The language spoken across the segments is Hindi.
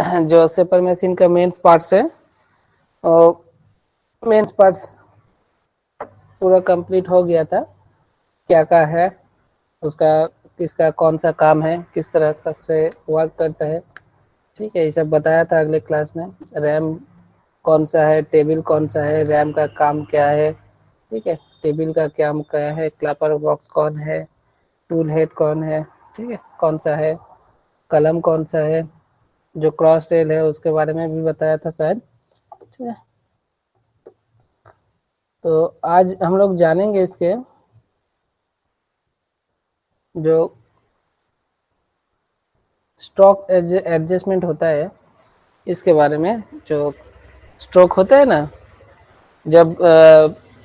जो सेपर मशीन का मेन पार्ट्स है और मेन पार्ट्स पूरा कंप्लीट हो गया था। क्या क्या है उसका, किसका कौन सा काम है, किस तरह का से वर्क करता है, ठीक है, ये सब बताया था अगले क्लास में। रैम कौन सा है, टेबल कौन सा है, रैम का काम क्या है, ठीक है, टेबल का काम क्या है, क्लैपर बॉक्स कौन है, टूल हेड कौन है, ठीक है, कौन सा है, कलम कौन सा है, जो क्रॉस रेल है उसके बारे में भी बताया था शायद, ठीक है। तो आज हम लोग जानेंगे इसके जो स्ट्रोक एडजस्टमेंट होता है इसके बारे में। जो स्ट्रोक होता है ना, जब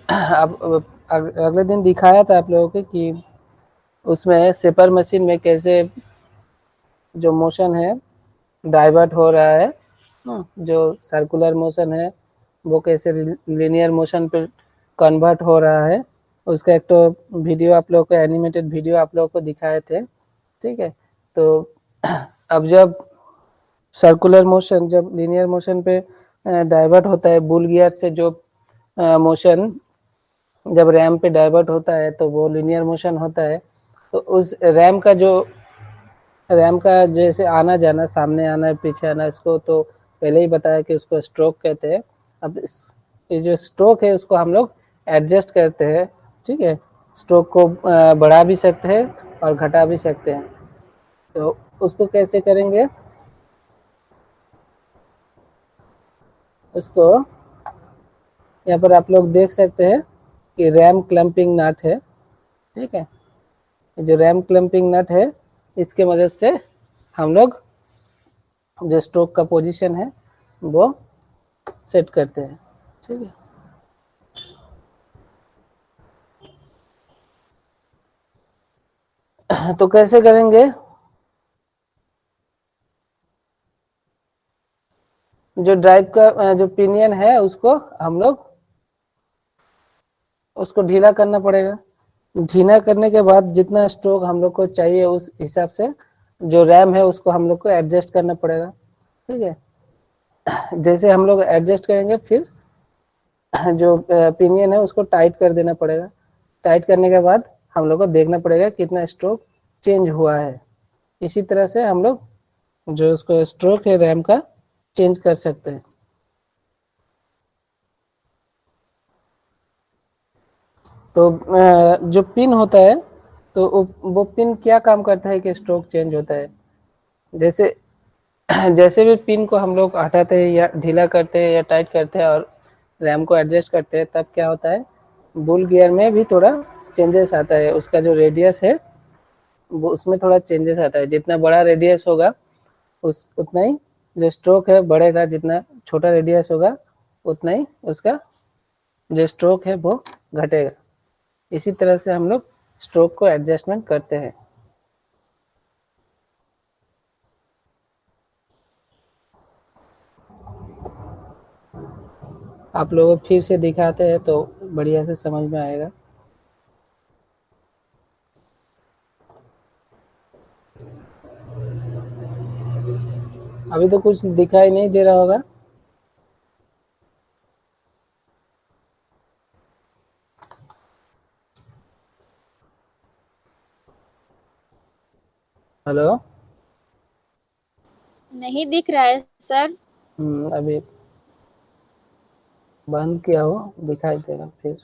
अब अगले दिन दिखाया था आप लोगों को कि उसमें सेपर मशीन में कैसे जो मोशन है डाइवर्ट हो रहा है, जो सर्कुलर मोशन है वो कैसे लीनियर मोशन पे कन्वर्ट हो रहा है। उसका एक तो वीडियो आप लोगों को, एनिमेटेड वीडियो आप लोगों को दिखाए थे, ठीक है। तो अब जब सर्कुलर मोशन जब लीनियर मोशन पे डाइवर्ट होता है, बुल गियर से जो मोशन जब रैम पे डाइवर्ट होता है तो वो लीनियर मोशन होता है। तो उस रैम का जैसे आना जाना, सामने आना पीछे आना, इसको तो पहले ही बताया कि उसको स्ट्रोक कहते हैं। अब ये जो स्ट्रोक है उसको हम लोग एडजस्ट करते हैं, ठीक है। स्ट्रोक को बढ़ा भी सकते हैं और घटा भी सकते हैं। तो उसको कैसे करेंगे, उसको यहाँ पर आप लोग देख सकते हैं कि रैम क्लैंपिंग नट है, ठीक है। जो रैम क्लैंपिंग नट है इसके मदद से हम लोग जो स्ट्रोक का पोजीशन है वो सेट करते हैं, ठीक है। तो कैसे करेंगे, जो ड्राइव का जो पिनियन है उसको हम लोग उसको ढीला करना पड़ेगा। ढीला करने के बाद जितना स्ट्रोक हम लोग को चाहिए उस हिसाब से जो रैम है उसको हम लोग को एडजस्ट करना पड़ेगा, ठीक है। जैसे हम लोग एडजस्ट करेंगे फिर जो पिनियन है उसको टाइट कर देना पड़ेगा। टाइट करने के बाद हम लोग को देखना पड़ेगा कितना स्ट्रोक चेंज हुआ है। इसी तरह से हम लोग जो उसको स्ट्रोक है रैम का चेंज कर सकते हैं। तो जो पिन होता है तो वो पिन क्या काम करता है कि स्ट्रोक चेंज होता है। जैसे जैसे भी पिन को हम लोग हटाते हैं या ढीला करते हैं या टाइट करते हैं और रैम को एडजस्ट करते हैं, तब क्या होता है, बुल गियर में भी थोड़ा चेंजेस आता है। उसका जो रेडियस है वो उसमें थोड़ा चेंजेस आता है। जितना बड़ा रेडियस होगा उस उतना ही जो स्ट्रोक है बढ़ेगा, जितना छोटा रेडियस होगा उतना ही उसका जो स्ट्रोक है वो घटेगा। इसी तरह से हम लोग स्ट्रोक को एडजस्टमेंट करते हैं। आप लोगों को फिर से दिखाते हैं तो बढ़िया से समझ में आएगा। अभी तो कुछ दिखाई नहीं दे रहा होगा। हेलो। नहीं दिख रहा है सर। अभी बंद किया हो, दिखाई देगा फिर।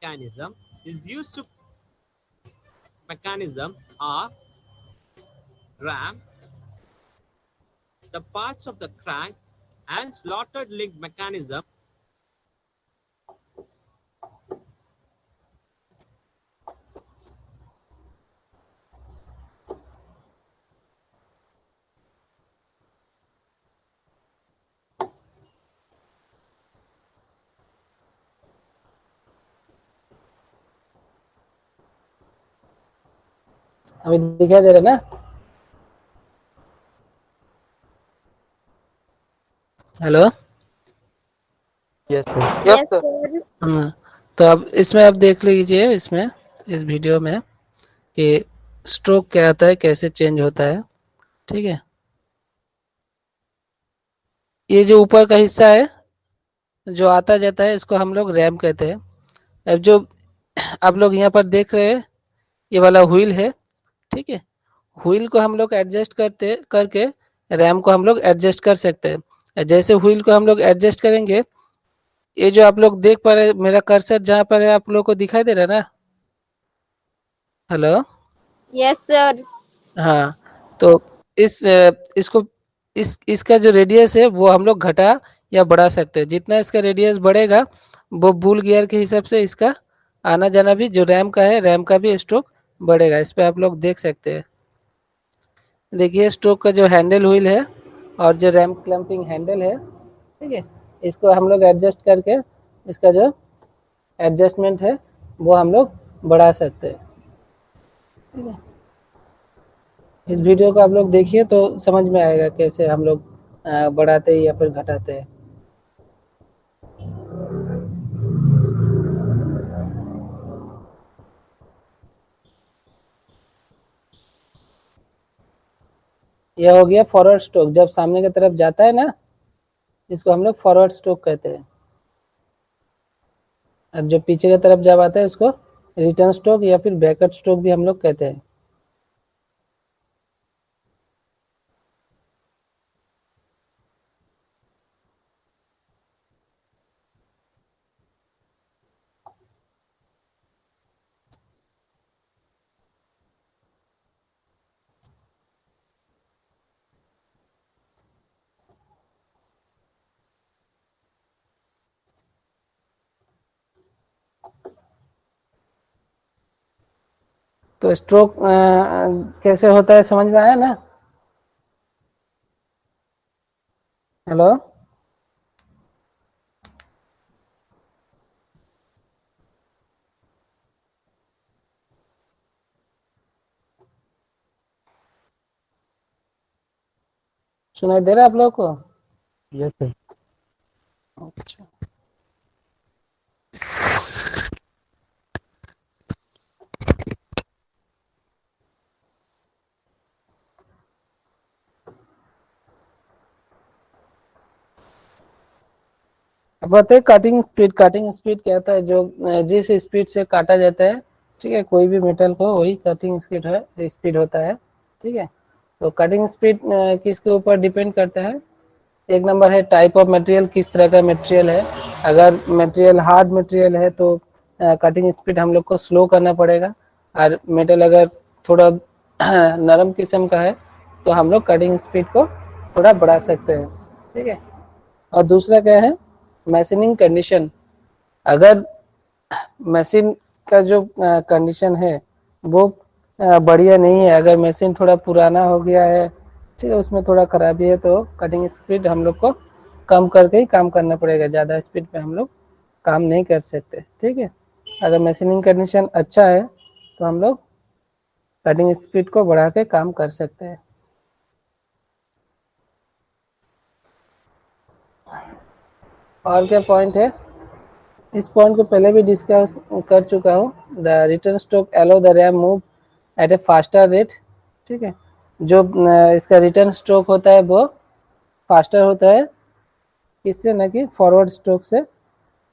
mechanism is used to mechanism are ram, the parts of the crank and slotted link mechanism. अभी दिखाई दे रहा है ना? Hello. Yes sir. Yes, sir. हाँ, तो अब इसमें आप देख लीजिए, इसमें इस वीडियो में कि स्ट्रोक क्या आता है, कैसे चेंज होता है। ठीक है, ये जो ऊपर का हिस्सा है जो आता जाता है, इसको हम लोग रैम कहते हैं। अब जो आप लोग यहाँ पर देख रहे हैं, ये वाला व्हील है। ठीक है, व्हील को हम लोग एडजस्ट करते करके रैम को हम लोग एडजस्ट कर सकते हैं। जैसे व्हील को हम लोग एडजस्ट करेंगे, ये जो आप लोग देख पा रहे हैं, मेरा कर्सर जहाँ पर है आप लोग को दिखाई दे रहा है ना? हेलो। Yes, sir. हाँ, तो इसको इसका जो रेडियस है वो हम लोग घटा या बढ़ा सकते हैं। जितना इसका रेडियस बढ़ेगा, वो बुल गियर के हिसाब से इसका आना जाना भी, जो रैम का है, रैम का भी स्ट्रोक बढ़ेगा। इस पे आप लोग देख सकते हैं। देखिए, स्ट्रोक का जो हैंडल व्हील है और जो रैम क्लैंपिंग हैंडल है, ठीक है, इसको हम लोग एडजस्ट करके इसका जो एडजस्टमेंट है वो हम लोग बढ़ा सकते हैं। ठीक है, इस वीडियो को आप लोग देखिए तो समझ में आएगा कैसे हम लोग बढ़ाते हैं या फिर घटाते हैं। यह हो गया फॉरवर्ड स्ट्रोक, जब सामने की तरफ जाता है ना, इसको हम लोग फॉरवर्ड स्ट्रोक कहते हैं। और जो पीछे की तरफ जब आता है उसको रिटर्न स्ट्रोक या फिर बैकवर्ड स्ट्रोक भी हम लोग कहते हैं। तो स्ट्रोक कैसे होता है समझ में आया ना? हेलो। सुनाई दे रहा है आप लोगों को? Yes sir. अच्छा, अब बताइए कटिंग स्पीड। कटिंग स्पीड क्या होता है? जो जिस स्पीड से काटा जाता है, ठीक है, कोई भी मेटल को, वही कटिंग स्पीड है, स्पीड होता है। ठीक है, तो कटिंग स्पीड किसके ऊपर डिपेंड करता है? एक नंबर है टाइप ऑफ मटेरियल, किस तरह का मटेरियल है। अगर मटेरियल हार्ड मटेरियल है तो कटिंग स्पीड हम लोग को स्लो करना पड़ेगा। और मेटल अगर थोड़ा नरम किस्म का है तो हम लोग कटिंग स्पीड को थोड़ा बढ़ा सकते हैं। ठीक है, और दूसरा क्या है? Machining condition. अगर मशीन का जो कंडीशन है वो बढ़िया नहीं है, अगर मशीन थोड़ा पुराना हो गया है, ठीक है, उसमें थोड़ा खराबी है, तो कटिंग स्पीड हम लोग को कम करके ही काम करना पड़ेगा। ज़्यादा स्पीड पे हम लोग काम नहीं कर सकते। ठीक है, अगर मशीनिंग कंडीशन अच्छा है तो हम लोग कटिंग स्पीड को बढ़ा के काम कर सकते हैं। और क्या पॉइंट है? इस पॉइंट को पहले भी डिस्कस कर चुका हूँ। The return stroke aloe the RAM move at A faster rate. ठीक है, जो इसका रिटर्न स्ट्रोक होता है वो फास्टर होता है, किससे? ना कि फॉरवर्ड स्ट्रोक से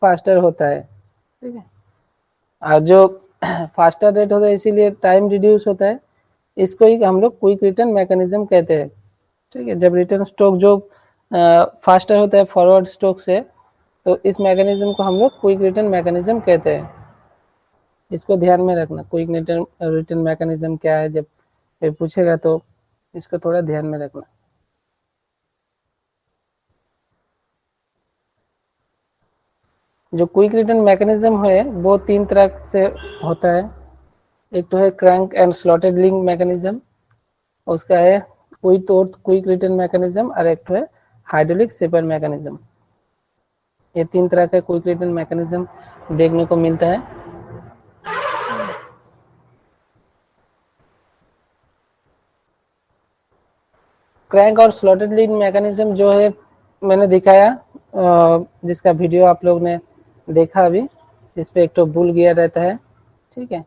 फास्टर होता है। ठीक है, और जो फास्टर रेट होता है इसीलिए टाइम रिड्यूस होता है। इसको ही हम लोग क्विक रिटर्न मैकेनिज्म कहते हैं। ठीक है, जब रिटर्न स्ट्रोक जो फास्टर होता है फॉरवर्ड स्ट्रोक से, तो इस मैकेनिज्म को हम लोग क्विक रिटर्न मैकेनिज्म कहते हैं। इसको ध्यान में रखना, क्विक रिटर्न मैकेनिज्म क्या है, जब ये पूछेगा तो इसको थोड़ा ध्यान में रखना। जो क्विक रिटर्न मैकेनिज्म है वो तीन तरह से होता है। एक तो है crank and slotted link mechanism, उसका है विथ ओर्थ क्विक रिटर्न मैकेनिज्म, और एक तो है हाइड्रोलिक सेपर मैकेनिज्म। ये तीन तरह का क्विक रिटर्न मैकेनिज्म देखने को मिलता है। क्रैंक और स्लॉटेड लिंक मैकेनिज्म जो है मैंने दिखाया, जिसका वीडियो आप लोग ने देखा अभी, इस पे एक तो बुल गियर रहता है, ठीक है,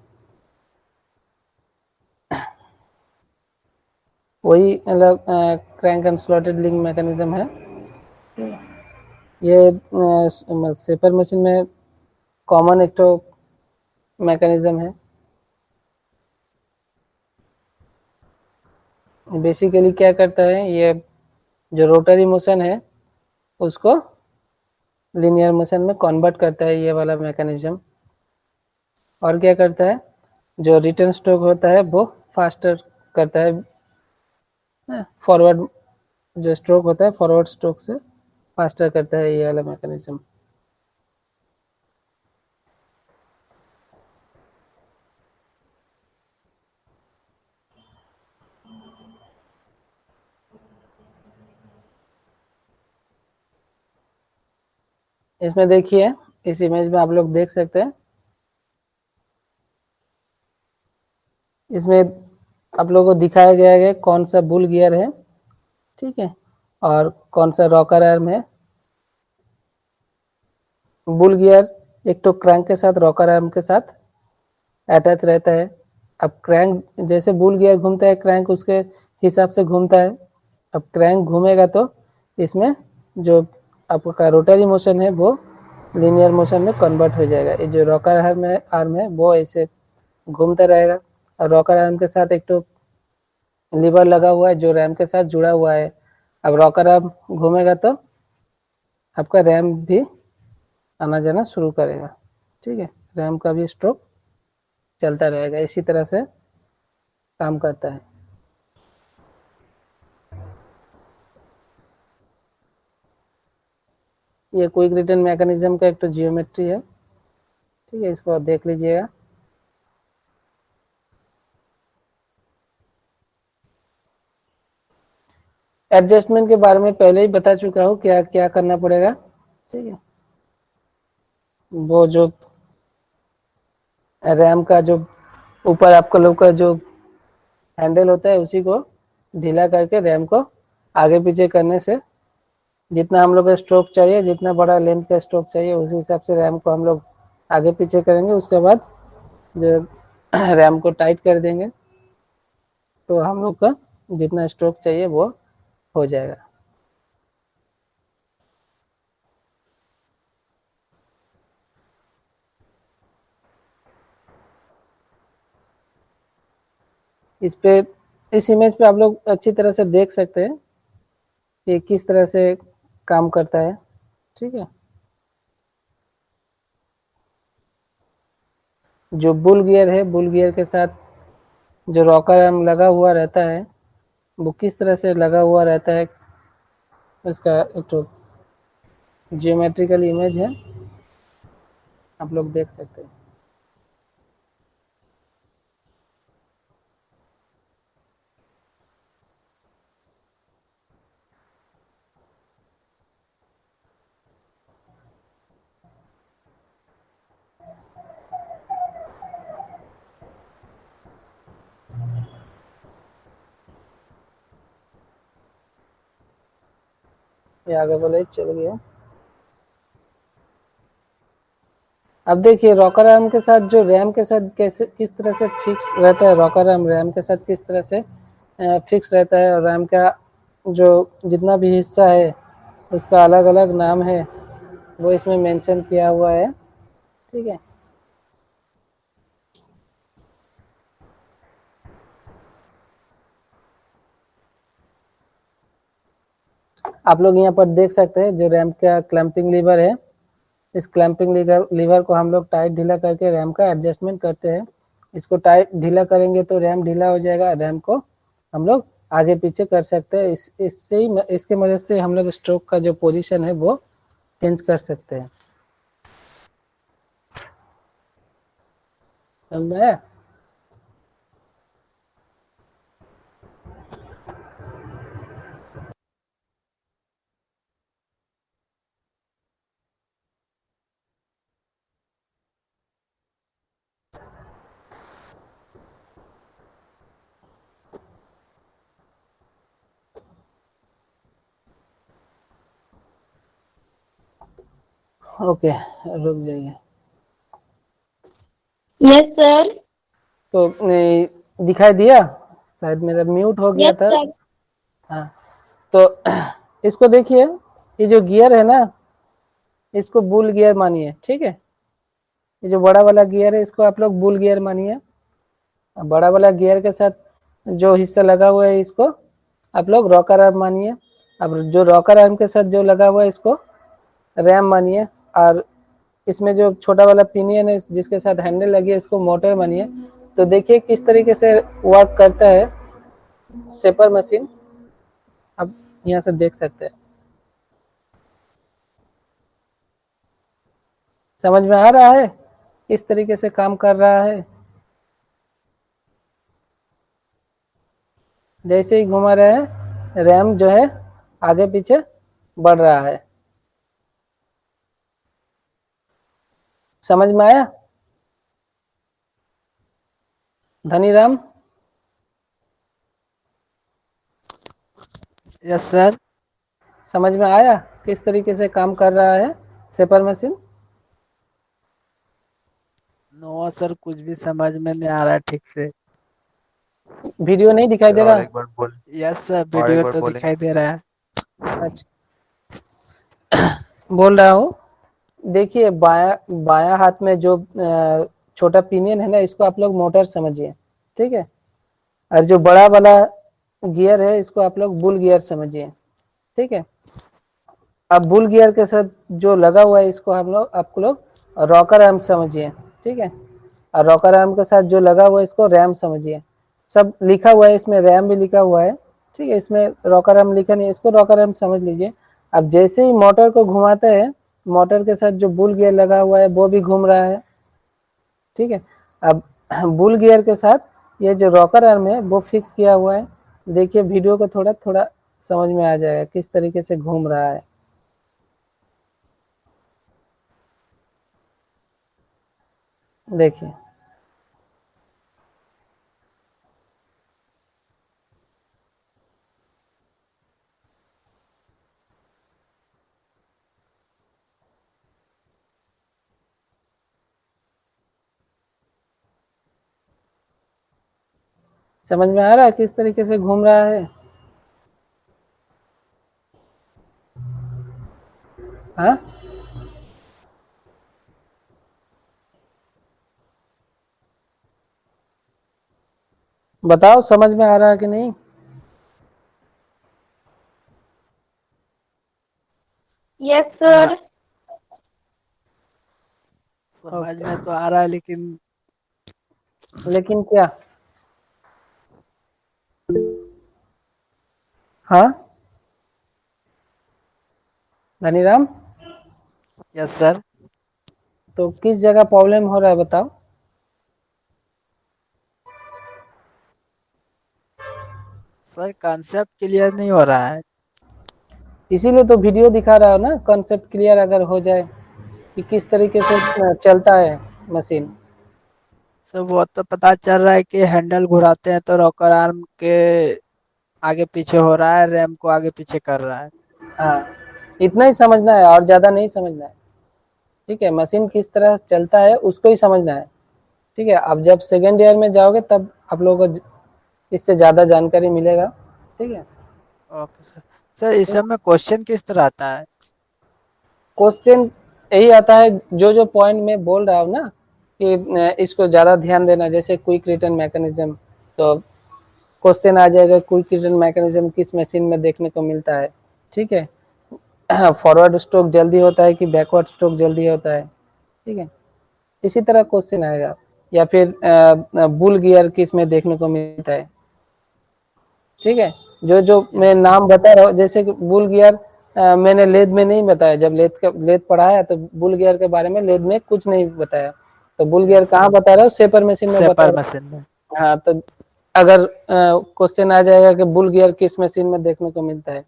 वही मतलब crank and slotted link mechanism है। ये सेपर मशीन में कॉमन एक तो मैकेनिज्म है। बेसिकली क्या करता है, ये जो रोटरी मोशन है उसको लीनियर मोशन में कन्वर्ट करता है ये वाला मैकेनिज्म। और क्या करता है, जो रिटर्न स्ट्रोक होता है वो फास्टर करता है, फॉरवर्ड जो स्ट्रोक होता है फॉरवर्ड स्ट्रोक से फास्टर करता है ये वाला मैकेनिज्म। इसमें देखिए, इस इमेज में आप लोग देख सकते हैं, इसमें आप लोगों को दिखाया गया है कौन सा बुल गियर है, ठीक है, और कौन सा रॉकर आर्म है। बुल गियर एक तो क्रैंक के साथ रॉकर आर्म के साथ अटैच रहता है। अब क्रैंक जैसे बुल गियर घूमता है, क्रैंक उसके हिसाब से घूमता है। अब क्रैंक घूमेगा तो इसमें जो आपका रोटरी मोशन है वो लीनियर मोशन में कन्वर्ट हो जाएगा। ये जो रॉकर आर्म है वो ऐसे घूमता रहेगा, और रॉकर आर्म के साथ एक तो लीवर लगा हुआ है जो रैम के साथ जुड़ा हुआ है। अब रॉकर आर्म घूमेगा तो आपका रैम भी आना जाना शुरू करेगा, ठीक है, रैम का भी स्ट्रोक चलता रहेगा, इसी तरह से काम करता है। ये क्विक रिटर्न मैकेनिज्म का एक तो जियोमेट्री है, ठीक है, इसको देख लीजिएगा। एडजस्टमेंट के बारे में पहले ही बता चुका हूँ क्या क्या करना पड़ेगा, ठीक है। वो जो रैम का जो ऊपर आपका लोग का जो हैंडल होता है उसी को ढीला करके रैम को आगे पीछे करने से जितना हम लोग का स्ट्रोक चाहिए, जितना बड़ा लेंथ का स्ट्रोक चाहिए, उसी हिसाब से रैम को हम लोग आगे पीछे करेंगे। उसके बाद जो रैम को टाइट कर देंगे तो हम लोग का जितना स्ट्रोक चाहिए वो हो जाएगा। इस पे इस इमेज पे आप लोग अच्छी तरह से देख सकते हैं कि किस तरह से काम करता है, ठीक है। जो बुल गियर है, बुल गियर के साथ जो रॉकर आर्म लगा हुआ रहता है वो किस तरह से लगा हुआ रहता है, उसका एक तो जियोमेट्रिकल इमेज है, आप लोग देख सकते हैं। ये आगे बोले चल गया। अब देखिए रॉकर आर्म के साथ जो रैम के साथ कैसे किस तरह से फिक्स रहता है, रॉकर आर्म रैम के साथ किस तरह से फिक्स रहता है, और रैम का जो जितना भी हिस्सा है उसका अलग अलग नाम है, वो इसमें मेंशन किया हुआ है, ठीक है। आप लोग यहाँ पर देख सकते हैं जो रैम का क्लैंपिंग लीवर है, इस क्लैंपिंग लीवर को हम लोग टाइट ढीला करके रैम का एडजस्टमेंट करते हैं। इसको टाइट ढीला करेंगे तो रैम ढीला हो जाएगा, रैम को हम लोग आगे पीछे कर सकते हैं। इससे ही इसके मदद से हम लोग स्ट्रोक का जो पोजीशन है वो चेंज कर सकते हैं। समझ में आया? ओके, रुक जाइए। Yes, sir. तो दिखाई दिया, शायद मेरा म्यूट हो गया Yes, था। sir. हाँ, तो इसको देखिए, ये जो गियर है ना, इसको बुल गियर मानिए, ठीक है। ये जो बड़ा वाला गियर है इसको आप लोग बुल गियर मानिए। बड़ा वाला गियर के साथ जो हिस्सा लगा हुआ है इसको आप लोग रॉकर आर्म मानिए। अब जो रॉकर आर्म के साथ जो लगा हुआ है इसको रैम मानिए। और इसमें जो छोटा वाला पिनियन है जिसके साथ हैंडल लगी है इसको मोटर मानिए। तो देखिए किस तरीके से वर्क करता है शेपर मशीन, आप यहाँ से देख सकते हैं। समझ में आ रहा है किस तरीके से काम कर रहा है? जैसे ही घुमा रहे हैं रैम जो है आगे पीछे बढ़ रहा है। समझ में आया धनीराम? Yes sir. समझ में आया किस तरीके से काम कर रहा है शेपर मशीन? नो सर, कुछ भी समझ में नहीं आ रहा है ठीक से। वीडियो नहीं दिखाई दे सर और रहा? एक बार बोल, यस सर, और एक वीडियो बार तो बोलेंगे। दिखाई दे रहा है। अच्छा, बोल रहा हूँ। देखिए बाया बाया हाथ में जो छोटा पिनियन है ना इसको आप लोग मोटर समझिए, ठीक है। और जो बड़ा वाला गियर है इसको आप लोग बुल गियर समझिए, ठीक है। अब बुल गियर के साथ जो लगा हुआ है इसको हम लोग आपको लोग रॉकर आर्म समझिए, ठीक है। और रॉकर आर्म के साथ जो लगा हुआ है इसको रैम समझिए। सब लिखा हुआ है, इसमें रैम भी लिखा हुआ है, ठीक है। इसमें रॉकर आर्म लिखा नहीं है, इसको रॉकर आर्म समझ लीजिए। अब जैसे ही मोटर को घुमाते हैं, मोटर के साथ जो बुल गियर लगा हुआ है वो भी घूम रहा है, ठीक है। अब बुल गियर के साथ ये जो रॉकर आर्म है वो फिक्स किया हुआ है। देखिए वीडियो को थोड़ा थोड़ा समझ में आ जाएगा किस तरीके से घूम रहा है। देखिए समझ में आ रहा है किस तरीके से घूम रहा है? हाँ, बताओ समझ में आ रहा है कि नहीं? Yes, sir. समझ ओके, में तो आ रहा है लेकिन लेकिन क्या? हाँ धनीराम, यस सर। तो किस जगह प्रॉब्लम हो रहा है बताओ? सर कॉन्सेप्ट क्लियर नहीं हो रहा है। इसीलिए तो वीडियो दिखा रहा हूँ ना, कॉन्सेप्ट क्लियर अगर हो जाए कि किस तरीके से चलता है मशीन। सर वो तो पता चल रहा है कि हैंडल घुराते हैं तो रॉकर आर्म के आगे पीछे हो रहा है, रैम को आगे पीछे कर रहा है। हाँ, इतना ही समझना है और ज़्यादा नहीं समझना है, ठीक है। मशीन किस तरह चलता है उसको ही समझना है, ठीक है। अब जब सेकेंड ईयर में जाओगे तब आप लोगों को इससे ज़्यादा जानकारी मिलेगा, ठीक है। Okay sir. सर इस सब में क्वेश्चन किस तरह आता है? क्वेश्चन यही आता है जो जो पॉइंट में बोल रहा हूँ ना कि इसको ज़्यादा ध्यान देना। जैसे क्विक रिटर्न मैकेनिज्म, तो क्वेश्चन आ जाएगा क्विक रिटर्न मैकेनिज्म किस मशीन में देखने को मिलता है, ठीक है। फॉरवर्ड स्ट्रोक जल्दी होता है कि बैकवर्ड स्ट्रोक जल्दी होता है, ठीक है। इसी तरह क्वेश्चन आएगा। या फिर बुल गियर किस में देखने को मिलता है, ठीक है। जो जो मैं यस नाम बता रहा हूँ, जैसे कि बुल गियर मैंने लेद में नहीं बताया। जब लेद पढ़ाया तो बुल गियर के बारे में लेद में कुछ नहीं बताया। तो बुल गियर यस कहाँ बता रहा हूँ? शेपर मशीन में बता सेपर रहा मशीन में। हूँ। हाँ, तो अगर क्वेश्चन आ जाएगा कि बुल गियर किस मशीन में देखने को मिलता है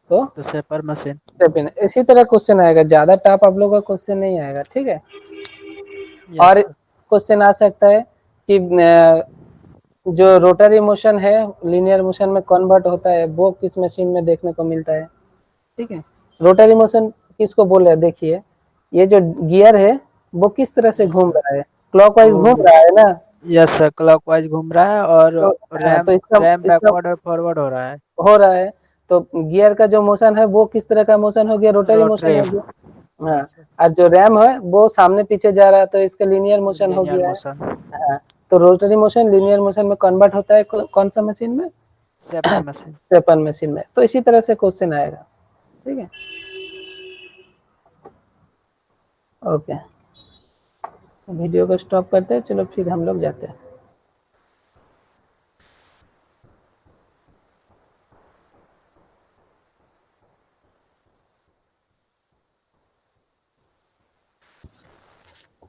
तो तो सेपर मशीन। शेपर। इसी तरह क्वेश्चन आएगा, ज्यादा टफ आप लोगों का क्वेश्चन नहीं आएगा, ठीक है। और यस क्वेश्चन आ सकता है कि जो रोटरी मोशन है लीनियर मोशन में कन्वर्ट होता है वो किस मशीन में देखने को मिलता है, ठीक है। रोटरी मोशन किसको बोल रहे हैं देखिए, ये जो गियर है वो किस तरह से घूम रहा है, क्लॉकवाइज वो घूम रहा है ना। यस सर, क्लॉकवाइज घूम रहा है और तो हाँ, तो रैम इसका रैम इसका बैकवर्ड और फॉरवर्ड हो रहा है। हो रहा है। तो गियर का जो मोशन है वो किस तरह का मोशन हो गया, रोटरी मोशन रोटरी। हो गया। हाँ, यस सर, और जो रैम है वो सामने पीछे जा रहा है, तो इसका लीनियर मोशन हो लीनियर गया है। मोशन। हाँ, तो रोटरी मोशन लीनियर मोशन में कन्वर्ट होता है कौन सा मशीन में, सेपन मशीन। स्टेपन मशीन में। तो इसी तरह से क्वेश्चन आएगा, ठीक है। ओके, वीडियो को स्टॉप करते हैं, चलो फिर हम लोग जाते हैं।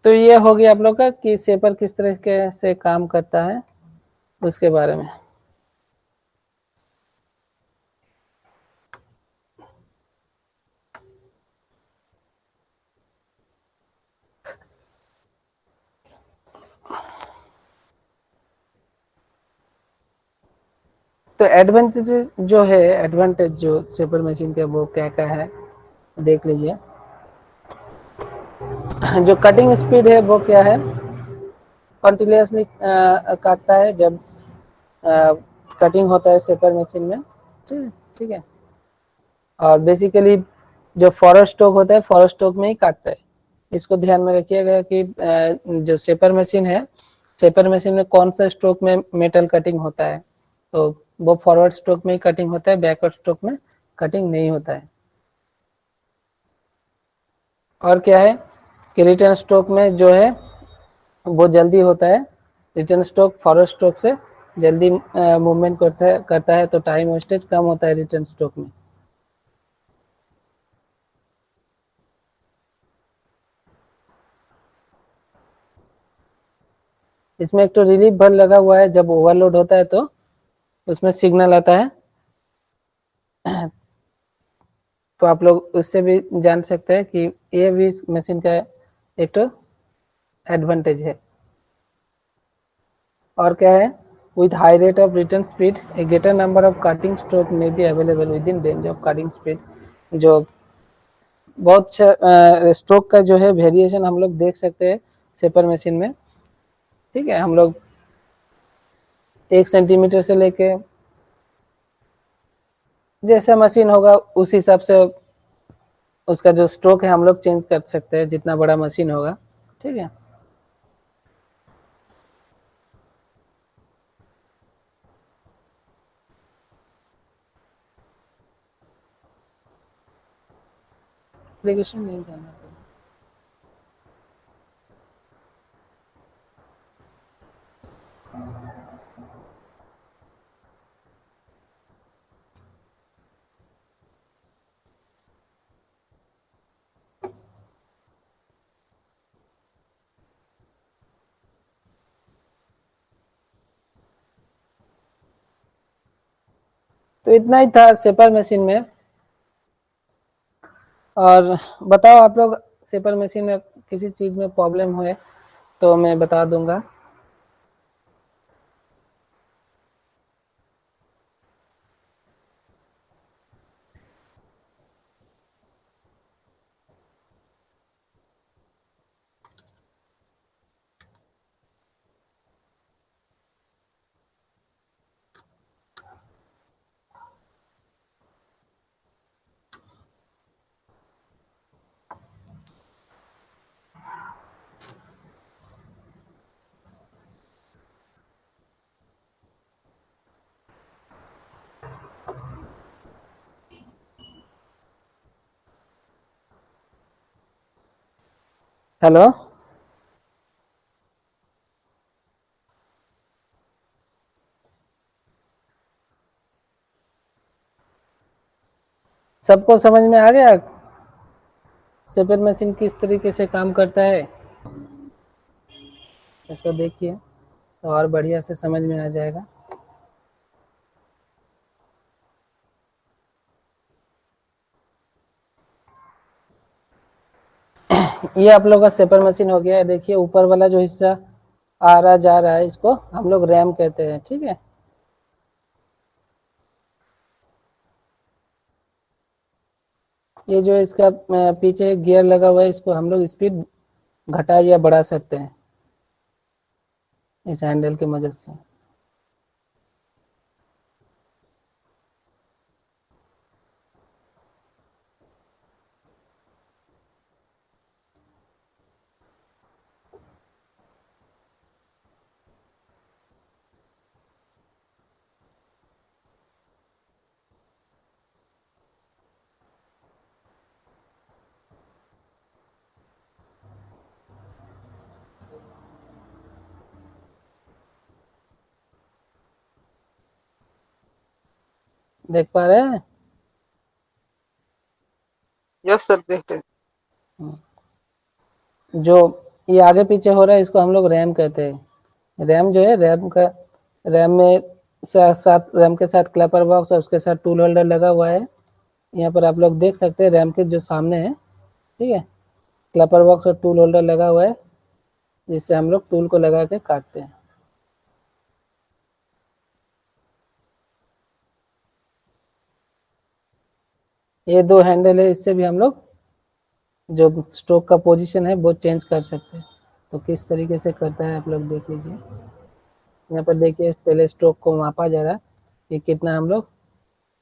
तो ये हो गया आप लोग का कि सेपर किस तरह से काम करता है उसके बारे में। तो एडवांटेज जो है, एडवांटेज जो सेपर मशीन के वो क्या क्या है देख लीजिए। जो कटिंग स्पीड है वो क्या है, कंटिन्यूसली काटता है जब कटिंग होता है सेपर मशीन में, ठीक है। और बेसिकली जो फॉरवर्ड स्ट्रोक होता है फॉरवर्ड स्ट्रोक में ही काटता है। इसको ध्यान में रखिएगा कि जो सेपर मशीन है, सेपर मशीन में कौन सा स्ट्रोक में मेटल कटिंग होता है, तो वो फॉरवर्ड स्ट्रोक में ही कटिंग होता है, बैकवर्ड स्ट्रोक में कटिंग नहीं होता है। और क्या है कि रिटर्न स्ट्रोक में जो है वो जल्दी होता है, रिटर्न स्ट्रोक फॉरवर्ड स्ट्रोक से जल्दी मूवमेंट करता है, तो टाइम वेस्टेज कम होता है रिटर्न स्ट्रोक में। इसमें एक तो रिलीफ बल लगा हुआ है, जब ओवरलोड होता है तो उसमें सिग्नल आता है। तो आप लोग उससे भी जान सकते हैं कि ये भी इस मशीन का एक तो एडवांटेज है। और क्या है, with high rate of return speed a greater number of cutting stroke may be available within range of cutting speed। जो बहुत स्ट्रोक का जो है वेरिएशन हम लोग देख सकते हैं सेपर मशीन में, ठीक है। हम लोग 1 सेंटीमीटर से लेके जैसा मशीन होगा उस हिसाब से उसका जो स्ट्रोक है हम लोग चेंज कर सकते हैं, जितना बड़ा मशीन होगा, ठीक है। एप्लीकेशन नहीं जाना। तो इतना ही था सेपर मशीन में। और बताओ आप लोग, सेपर मशीन में किसी चीज़ में प्रॉब्लम हुए तो मैं बता दूंगा। हेलो, सबको समझ में आ गया सेपर मशीन किस तरीके से काम करता है। इसको देखिए तो और बढ़िया से समझ में आ जाएगा। ये आप लोग का सेपर मशीन हो गया है। देखिए ऊपर वाला जो हिस्सा आ रहा जा रहा है इसको हम लोग रैम कहते हैं, ठीक है। ये जो इसका पीछे गियर लगा हुआ है, इसको हम लोग स्पीड घटा या बढ़ा सकते हैं इस हैंडल की मदद से। देख पा रहे हैं? यस सर, देख रहे। जो ये आगे पीछे हो रहा है, इसको हम लोग रैम कहते हैं। रैम जो है, रैम में साथ रैम के साथ क्लैपर बॉक्स और उसके साथ टूल होल्डर लगा हुआ है। यहाँ पर आप लोग देख सकते हैं रैम के जो सामने है, ठीक है, क्लैपर बॉक्स और टूल होल्डर लगा हुआ है, जिससे हम लोग टूल को लगा के काटते हैं। ये दो हैंडल है, इससे भी हम लोग जो स्ट्रोक का पोजीशन है वो चेंज कर सकते हैं। तो किस तरीके से करता है आप लोग देख लीजिए। यहाँ पर देखिए, पहले स्ट्रोक को मापा जा रहा है कि कितना हम लोग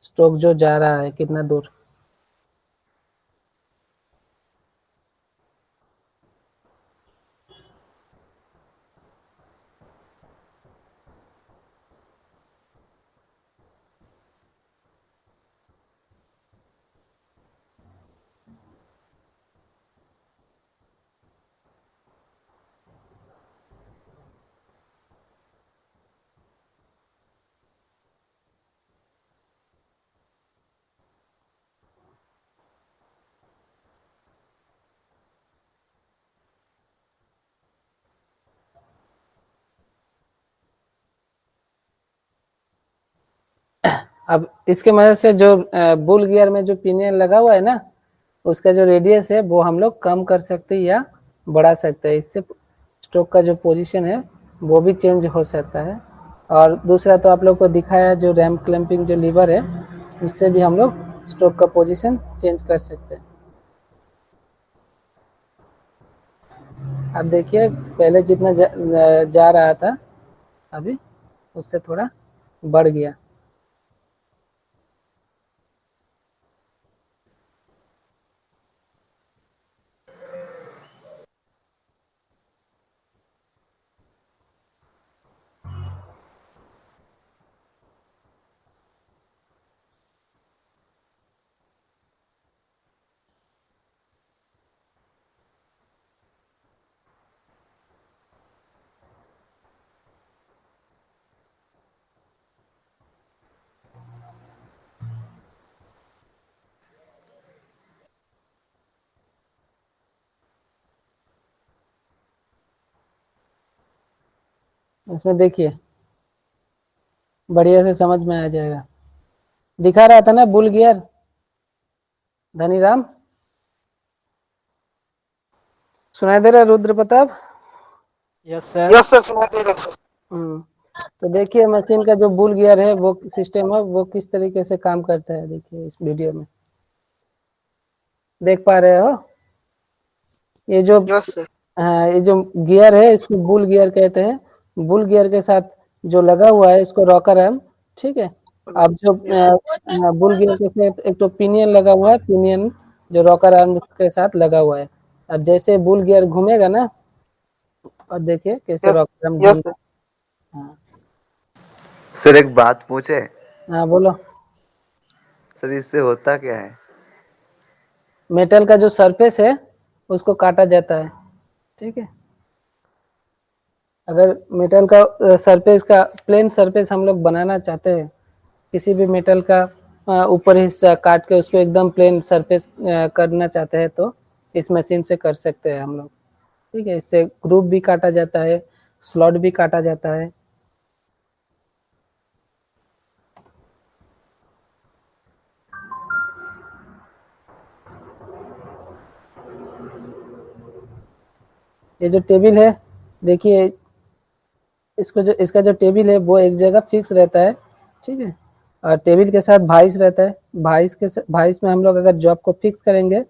स्ट्रोक जो जा रहा है कितना दूर। अब इसके मदद से जो बुल गियर में जो पिनियन लगा हुआ है ना, उसका जो रेडियस है वो हम लोग कम कर सकते हैं या बढ़ा सकते हैं। इससे स्ट्रोक का जो पोजीशन है वो भी चेंज हो सकता है। और दूसरा तो आप लोग को दिखाया जो रैम क्लैंपिंग जो लीवर है, उससे भी हम लोग स्ट्रोक का पोजीशन चेंज कर सकते हैं। अब देखिए, पहले जितना जा रहा था अभी उससे थोड़ा बढ़ गया। इसमें देखिए बढ़िया से समझ में आ जाएगा। दिखा रहा था ना बुल गियर, धनीराम? सुनाई दे रहा है Rudra Pratap? Yes sir. Yes sir, सुना दे रहा सर। तो देखिए मशीन का जो बुल गियर है वो सिस्टम है, वो किस तरीके से काम करता है। देखिए इस वीडियो में देख पा रहे हो? ये जो यस सर। हाँ, ये जो गियर है इसको बुल गियर कहते हैं। बुल गियर के साथ जो लगा हुआ है इसको रॉकर आर्म, ठीक है। अब जो बुल गियर के साथ एक तो पिनियन लगा हुआ है, पिनियन जो रॉकर आर्म के साथ लगा हुआ है। अब जैसे बुल गियर घूमेगा ना, और देखिए कैसे यस रॉकर आर्म यस घूम। सर। हाँ सर एक बात पूछे? हाँ बोलो। सर इससे होता क्या है? मेटल का जो सरफेस है उसको काटा जाता है, ठीक है। अगर मेटल का सरफेस का प्लेन सरफेस हम लोग बनाना चाहते हैं, किसी भी मेटल का ऊपर हिस्सा काट के उसको एकदम प्लेन सरफेस करना चाहते हैं, तो इस मशीन से कर सकते हैं हम लोग, ठीक है। इससे ग्रूव भी काटा जाता है, स्लॉट भी काटा जाता है। ये जो टेबल है देखिए, इसका जो टेबल है वो एक जगह फिक्स रहता है, ठीक है। और टेबल के साथ 22 रहता है। 22 में हम लोग अगर जॉब को फिक्स करेंगे,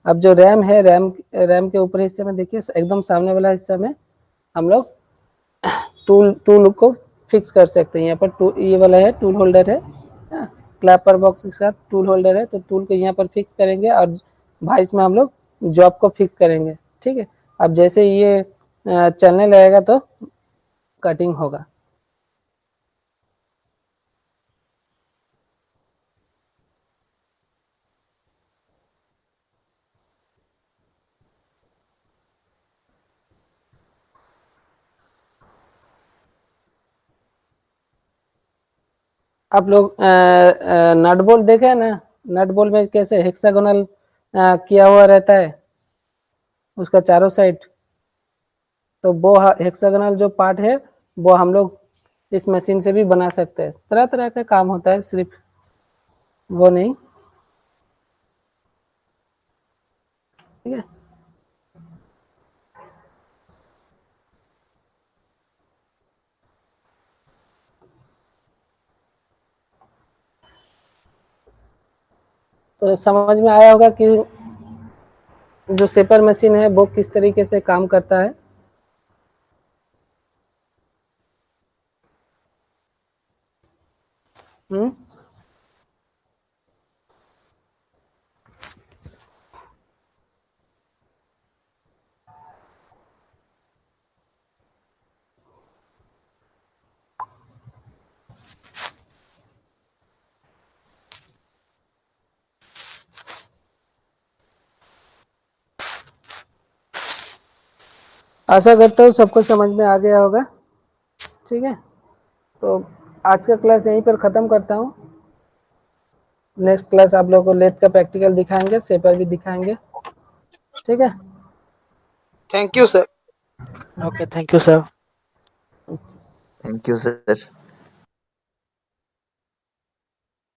अब जो रैम है, रैम के ऊपरी हिस्से में देखिए, एकदम सामने वाला हिस्सा में हम लोग टूल को फिक्स कर सकते हैं। यहाँ पर ये वाला है, टूल होल्डर है, क्लैपर बॉक्स के साथ टूल होल्डर है, तो टूल को यहाँ पर फिक्स करेंगे और 22 में हम लोग जॉब को फिक्स करेंगे। ठीक है, अब जैसे ये चलने लगेगा तो कटिंग होगा। आप लोग नट बोल्ट देखे हैं ना, नट बोल्ट में कैसे हेक्सागोनल किया हुआ रहता है उसका चारों साइड, तो वो हेक्सागोनल जो पार्ट है वो हम लोग इस मशीन से भी बना सकते हैं। तरह तरह का काम होता है, सिर्फ वो नहीं। ठीक है, तो समझ में आया होगा कि जो शेपर मशीन है वो किस तरीके से काम करता है। हम्म, आशा करता हूँ सबको समझ में आ गया होगा। ठीक है, तो आज का क्लास यहीं पर ख़त्म करता हूँ। नेक्स्ट क्लास आप लोगों को लेथ का प्रैक्टिकल दिखाएंगे, शेपर भी दिखाएंगे। ठीक है, thank you sir. Okay, thank you sir. Thank you sir.